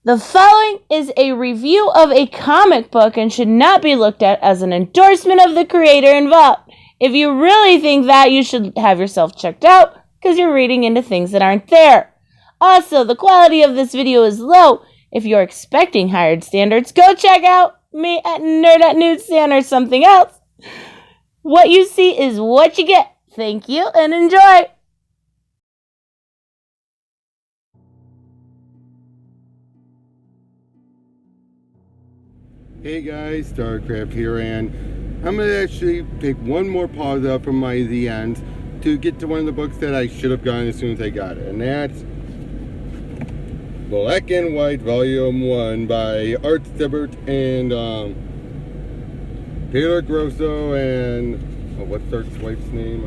The following is a review of a comic book and should not be looked at as an endorsement of the creator involved. If you really think that, you should have yourself checked out because you're reading into things that aren't there. Also, the quality of this video is low. If you're expecting higher standards, go check out me at Nerd@Newsstand or something else. What you see is what you get. Thank you and enjoy. Hey guys, StarCraft here, and I'm going to actually take one more pause up from the end to get to one of the books that I should have gotten as soon as I got it, and that's Black and White Volume 1 by Thibert and Taylor Grosso and, what's their wife's name?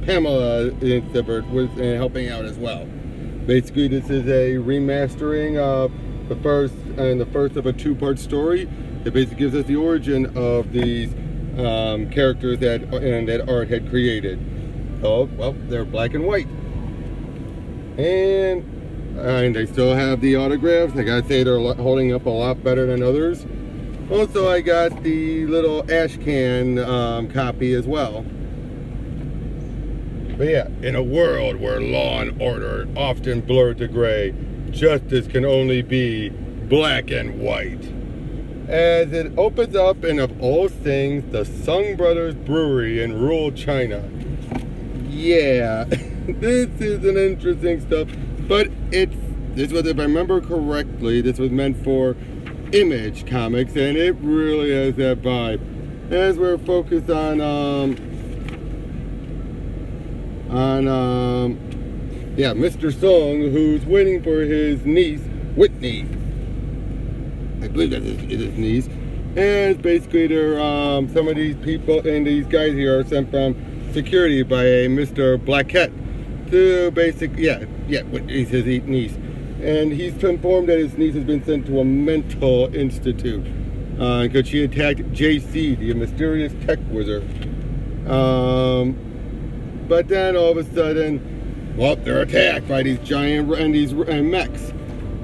Pamela Thibert was helping out as well. Basically, this is a remastering of the first of a two-part story that basically gives us the origin of these characters that Art had created. Oh, well, they're black and white, and they still have the autographs. I gotta say, they're holding up a lot better than others. Also, I got the little ash can copy as well. But yeah, in a world where law and order often blur to gray, justice can only be black and white. As it opens up in, of all things, the Sung Brothers Brewery in rural China. Yeah, this is an interesting stuff, but this was, if I remember correctly, this was meant for Image Comics, and it really has that vibe. As we're focused on Mr. Sung, who's waiting for his niece, Whitney. I believe that is his niece. And basically, they're some of these people and these guys here are sent from security by a Mr. Blackett to Whitney's his niece. And he's informed that his niece has been sent to a mental institute because she attacked JC, the mysterious tech wizard. But then all of a sudden, well, they're attacked by these giant mechs,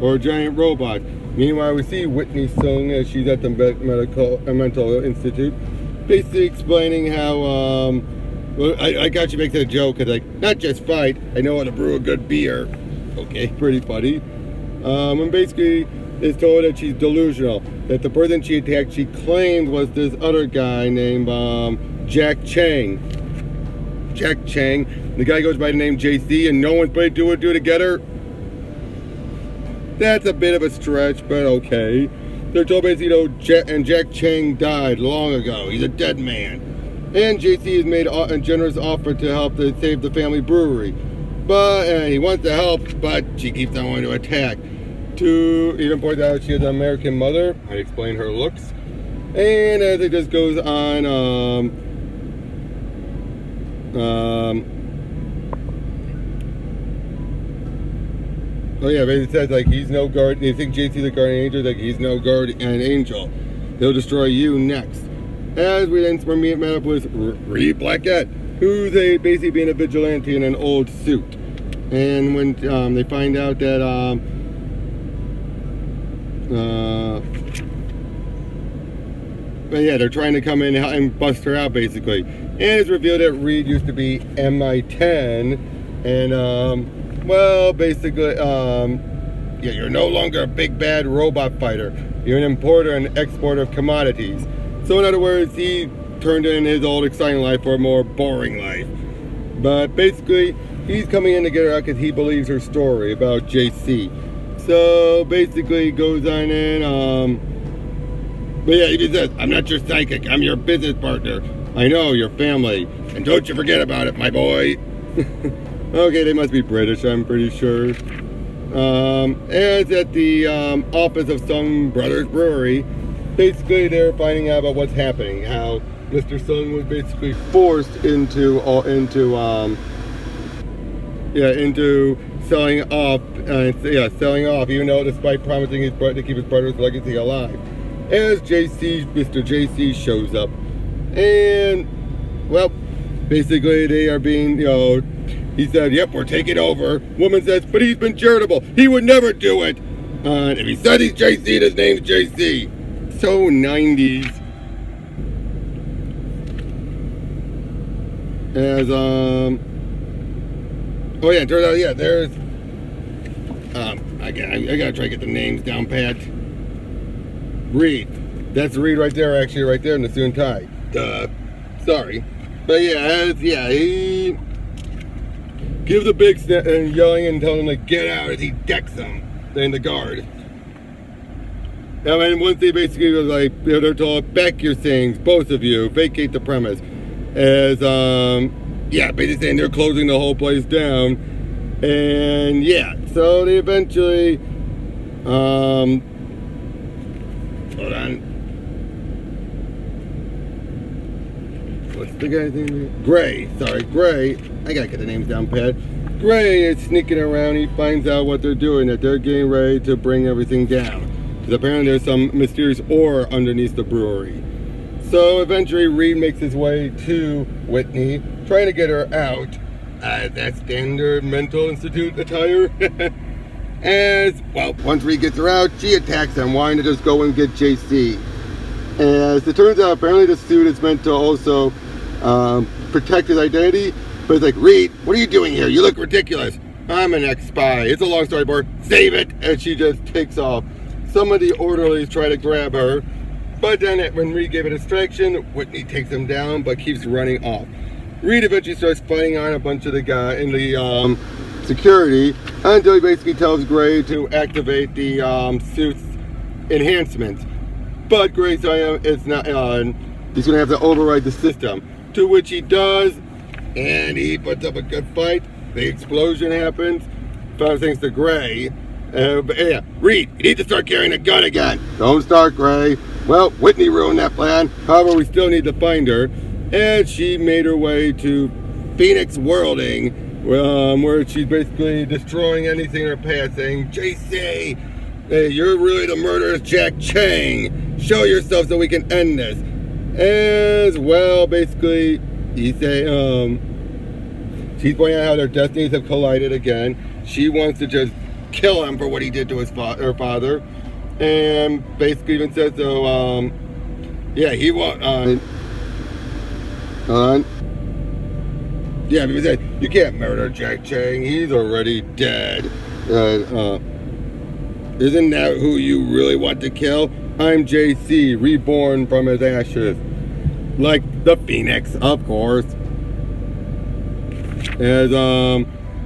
or giant robots. Meanwhile, we see Whitney Sung as she's at the mental institute, basically explaining how, I got you make that joke, because not just fight, I know how to brew a good beer. Okay, pretty funny. And basically, it's told that she's delusional, that the person she attacked, she claimed was this other guy named Jake Chang. Jake Chang. The guy goes by the name JC, and no one's played two and two together. That's a bit of a stretch, but okay. They're told basically, Jake Chang died long ago. He's a dead man. And JC has made a generous offer to help to save the family brewery. But he wants to help, but she keeps on wanting to attack. To even point out she has an American mother. I'd explain her looks. And as it just goes on, oh yeah, but it says he's no guard. They think JC's a guardian angel. He's no guardian angel. He'll destroy you next. As we then meet up with Reed Blackett, who's basically being a vigilante in an old suit. And when they find out that but yeah, they're trying to come in and bust her out basically. And it's revealed that Reed used to be MI10, and well, basically, yeah, you're no longer a big bad robot fighter. You're an importer and exporter of commodities. So in other words, he turned in his old exciting life for a more boring life. But basically, he's coming in to get her out because he believes her story about JC. So basically, he goes on in, but yeah, he says, I'm not your psychic, I'm your business partner. I know, your family. And don't you forget about it, my boy. Okay, they must be British, I'm pretty sure. As at the office of Sung Brothers Brewery, basically they're finding out about what's happening. How Mr. Sung was basically forced into selling off, even though despite promising his brother to keep his brother's legacy alive. As Mr. JC shows up, and well, basically they are being, He said, yep, we're taking over. Woman says, but he's been charitable. He would never do it. If he says he's JC, his name's JC. So 90s. As, oh yeah, it turns out, yeah, there's, I gotta try to get the names down pat. Reed. That's Reed right there, actually, right there in the suit and tie. Duh. Sorry. But yeah, he gives a big snap and yelling and telling him to get out as he decks him in the guard. And then once they basically was like, they're told, pack your things, both of you, vacate the premise. As, yeah, basically saying they're closing the whole place down. And yeah, so they eventually, hold on. What's the guy's name? Gray. Sorry, Gray. I gotta get the names down, Pat. Gray is sneaking around. He finds out what they're doing, that they're getting ready to bring everything down. Because apparently there's some mysterious ore underneath the brewery. So eventually Reed makes his way to Whitney, trying to get her out. That standard mental institute attire. As, well, once Reed gets her out, she attacks him, wanting to just go and get JC. As it turns out, apparently the suit is meant to also protect his identity. But it's like, Reed, what are you doing here? You look ridiculous. I'm an ex-spy. It's a long story, Bart. Save it! And she just takes off. Some of the orderlies try to grab her. But then when Reed gave a distraction, Whitney takes him down, but keeps running off. Reed eventually starts fighting on a bunch of the guy in the security until he basically tells Gray to activate the suit's enhancements. But Gray's saying it's not on. He's going to have to override the system. To which he does, and he puts up a good fight. The explosion happens. Thanks to Gray. But yeah, Reed, you need to start carrying a gun again. Don't start, Gray. Well, Whitney ruined that plan. However, we still need to find her. And she made her way to Phoenix Worlding, where she's basically destroying anything in her path, saying, JC, hey, you're really the murderous Jake Chang. Show yourself so we can end this. As well, basically, she's pointing out how their destinies have collided again. She wants to just kill him for what he did to her father. And basically even says so, yeah, he won't, yeah, because he said, you can't murder Jake Chang, he's already dead. Isn't that who you really want to kill? I'm JC, reborn from his ashes. Like the Phoenix, of course. As,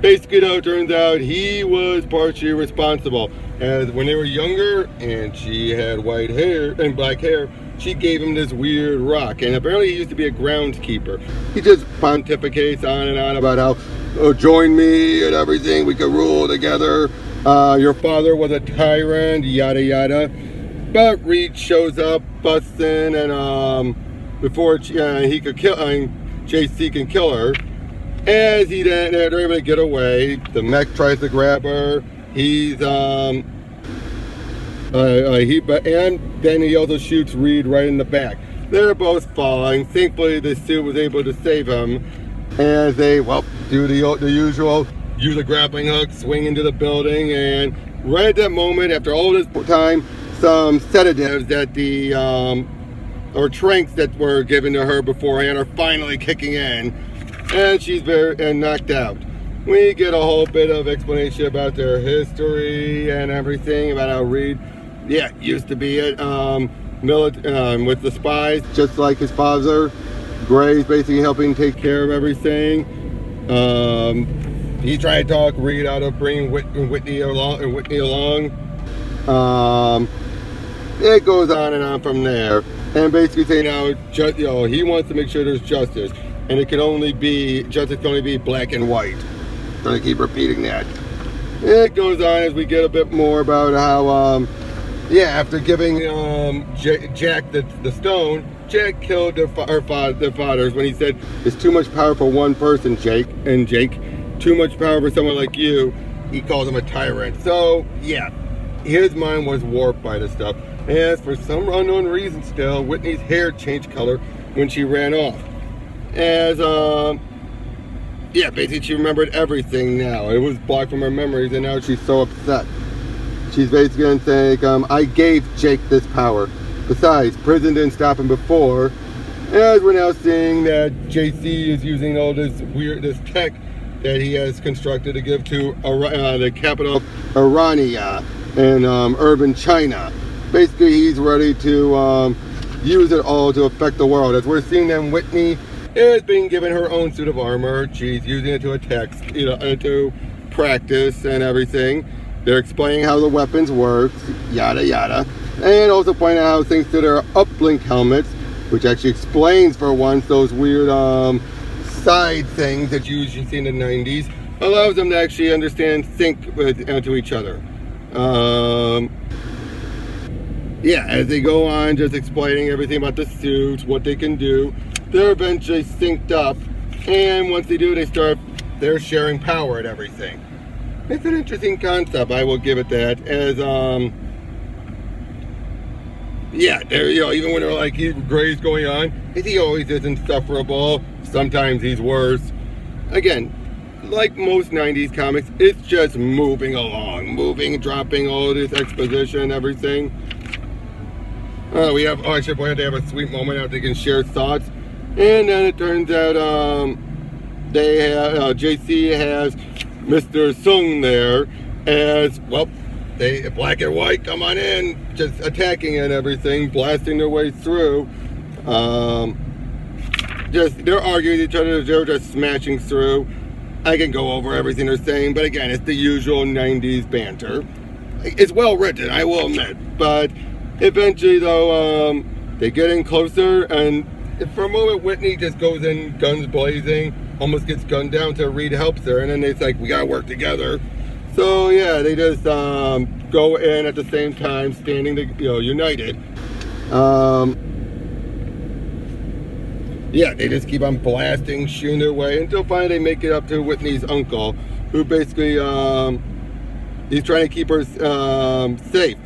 basically though, it turns out he was partially responsible. As when they were younger and she had white hair and black hair, she gave him this weird rock. And apparently he used to be a groundskeeper. He just pontificates on and on about how, oh, join me and everything, we could rule together. Your father was a tyrant, yada yada. But Reed shows up, busts in, and before he could kill, JC can kill her. As they're able to get away, the mech tries to grab her. He's and then he also shoots Reed right in the back. They're both falling. Thankfully, the suit was able to save him. As they, well, do the usual, use a grappling hook, swing into the building, and right at that moment, after all this time, some sedatives that the or tranks that were given to her beforehand are finally kicking in, and she's very knocked out. We get a whole bit of explanation about their history and everything, about how Reed, yeah, used to be with the spies, just like his father. Gray's basically helping take care of everything. He tried to talk Reed out of bringing Whitney along. It goes on and on from there, and basically saying now, he wants to make sure there's justice, and justice can only be black and white. I'm gonna keep repeating that. It goes on as we get a bit more about how, after giving Jack the stone, Jack killed their fathers when he said, "It's too much power for one person, Jake. Too much power for someone like you." He calls him a tyrant. So yeah, his mind was warped by this stuff. And for some unknown reason still, Whitney's hair changed color when she ran off. As yeah, basically she remembered everything now. It was blocked from her memories, and now she's so upset. She's basically going to say, I gave Jake this power. Besides, prison didn't stop him before. As we're now seeing that JC is using all this tech that he has constructed to give to the capital of Irania in urban China. Basically, he's ready to use it all to affect the world. As we're seeing that Whitney is being given her own suit of armor. She's using it to attack, to practice and everything. They're explaining how the weapons work, yada yada, and also pointing out how things to their uplink helmets, which actually explains for once those weird side things that you usually see in the 90s, allows them to actually understand, think to each other. Yeah, as they go on just explaining everything about the suits, what they can do, they're eventually synced up, and once they do, they're sharing power and everything. It's an interesting concept, I will give it that, as yeah, there, even when they're like Gray's going on, he always is insufferable. Sometimes he's worse. Again, like most 90s comics, it's just moving along, dropping all this exposition and everything. I should point out they have a sweet moment out they can share thoughts, and then it turns out they have JC has Mr. Sung there as well. They Black and White come on in, just attacking and everything, blasting their way through. They're arguing with each other, they're just smashing through. I can go over everything they're saying, but again, it's the usual 90s banter. It's well written, I will admit, but eventually though, they get in closer, and for a moment Whitney just goes in guns blazing, almost gets gunned down till Reed helps her, and then it's like, we gotta work together. So yeah, they just go in at the same time, standing united. Yeah, they just keep on blasting, shooting their way until finally they make it up to Whitney's uncle, who basically he's trying to keep her safe.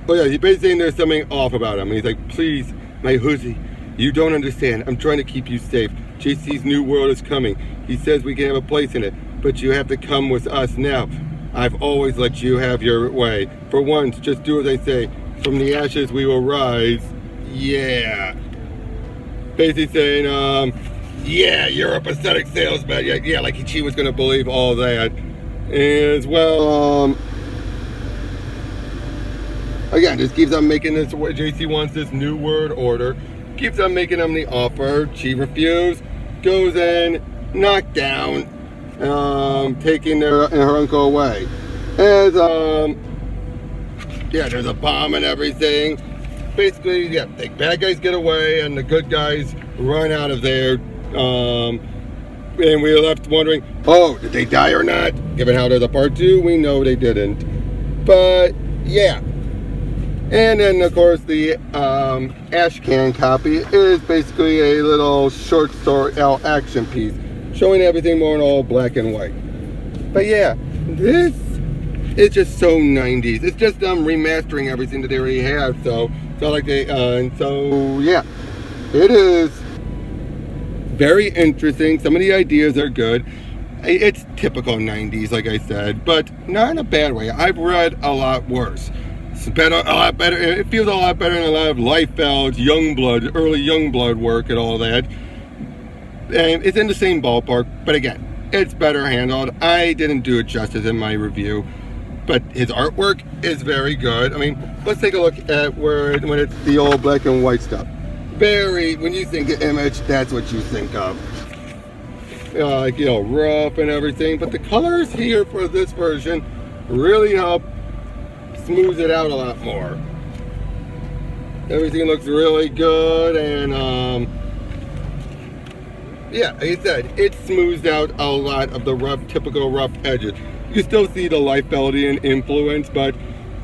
But yeah, he's basically saying there's something off about him. And he's like, please, my hussy, you don't understand. I'm trying to keep you safe. JC's new world is coming. He says we can have a place in it, but you have to come with us now. I've always let you have your way. For once, just do as I say. From the ashes we will rise. Yeah. Basically saying, yeah, you're a pathetic salesman. Yeah, like she was gonna believe all that. As well, again, just keeps on making this, JC wants this new world order. Keeps on making them the offer. She refused. Goes in, knocked down, taking her uncle away. As yeah, there's a bomb and everything. Basically, yeah, the bad guys get away and the good guys run out of there. And we were left wondering, oh, did they die or not? Given how there's a part 2, we know they didn't. But yeah. And then, of course, the Ashcan copy is basically a little short story action piece showing everything more in all black and white. But yeah, this is just so 90s. It's just remastering everything that they already have. So like they, so yeah, it is very interesting. Some of the ideas are good. It's typical 90s, like I said, but not in a bad way. I've read a lot worse. It's better, a lot better. It feels a lot better than a lot of Liefeld's Youngblood, early Youngblood work and all that. And it's in the same ballpark, but again, it's better handled. I didn't do it justice in my review, but his artwork is very good. I mean, let's take a look at when it's the old black and white stuff. When you think of Image, that's what you think of. Like, rough and everything, but the colors here for this version really help smooth it out a lot more. Everything looks really good, and yeah, like I said, it smooths out a lot of the typical rough edges. You still see the Liefeldian influence, but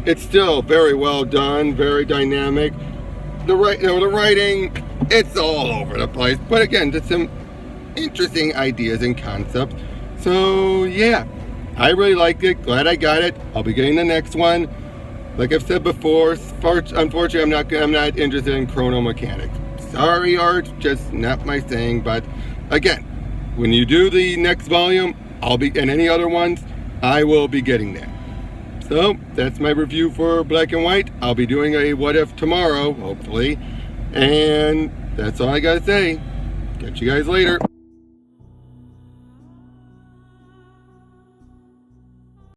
it's still very well done, very dynamic. The writing, it's all over the place, but again, just some interesting ideas and concepts. So yeah, I really liked it. Glad I got it. I'll be getting the next one. Like I've said before, unfortunately, I'm not interested in chrono mechanics. Sorry, art, just not my thing. But again, when you do the next volume, I'll be, and any other ones, I will be getting that. So that's my review for Black and White. I'll be doing a what if tomorrow, hopefully. And that's all I gotta say. Catch you guys later.